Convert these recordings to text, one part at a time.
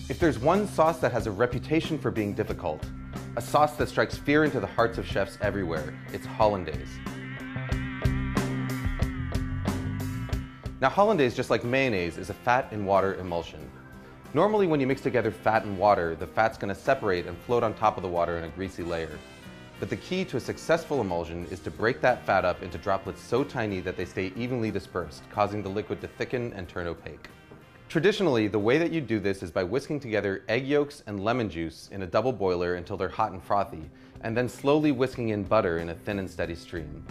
If there's one sauce that has a reputation for being difficult, a sauce that strikes fear into the hearts of chefs everywhere, it's Hollandaise. Now Hollandaise, just like mayonnaise, is a fat and water emulsion. Normally when you mix together fat and water, the fat's going to separate and float on top of the water in a greasy layer. But the key to a successful emulsion is to break that fat up into droplets so tiny that they stay evenly dispersed, causing the liquid to thicken and turn opaque. Traditionally, the way that you do this is by whisking together egg yolks and lemon juice in a double boiler until they're hot and frothy, and then slowly whisking in butter in a thin and steady stream.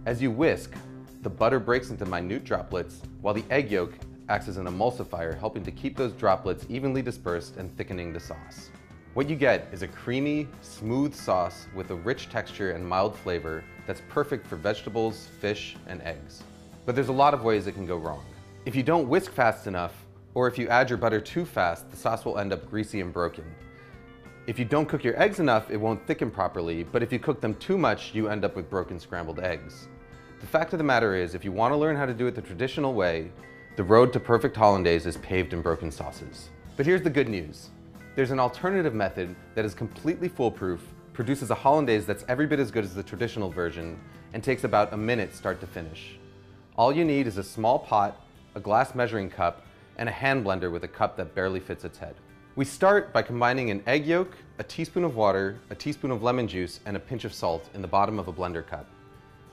As you whisk, the butter breaks into minute droplets, while the egg yolk acts as an emulsifier, helping to keep those droplets evenly dispersed and thickening the sauce. What you get is a creamy, smooth sauce with a rich texture and mild flavor that's perfect for vegetables, fish, and eggs. But there's a lot of ways it can go wrong. If you don't whisk fast enough, or if you add your butter too fast, the sauce will end up greasy and broken. If you don't cook your eggs enough, it won't thicken properly, but if you cook them too much, you end up with broken scrambled eggs. The fact of the matter is, if you want to learn how to do it the traditional way, the road to perfect Hollandaise is paved in broken sauces. But here's the good news. There's an alternative method that is completely foolproof, produces a Hollandaise that's every bit as good as the traditional version, and takes about a minute start to finish. All you need is a small pot, a glass measuring cup, and a hand blender with a cup that barely fits its head. We start by combining an egg yolk, a teaspoon of water, a teaspoon of lemon juice, and a pinch of salt in the bottom of a blender cup.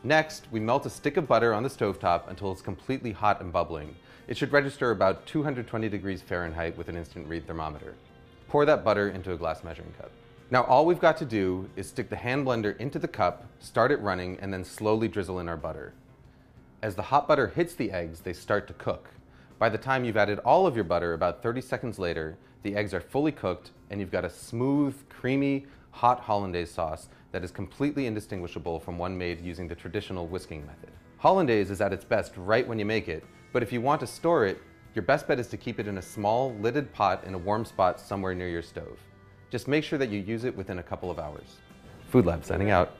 Next, we melt a stick of butter on the stovetop until it's completely hot and bubbling. It should register about 220 degrees Fahrenheit with an instant read thermometer. Pour that butter into a glass measuring cup. Now all we've got to do is stick the hand blender into the cup, start it running, and then slowly drizzle in our butter. As the hot butter hits the eggs, they start to cook. By the time you've added all of your butter, about 30 seconds later, the eggs are fully cooked and you've got a smooth, creamy, hot Hollandaise sauce that is completely indistinguishable from one made using the traditional whisking method. Hollandaise is at its best right when you make it, but if you want to store it, your best bet is to keep it in a small, lidded pot in a warm spot somewhere near your stove. Just make sure that you use it within a couple of hours. Food Lab signing out.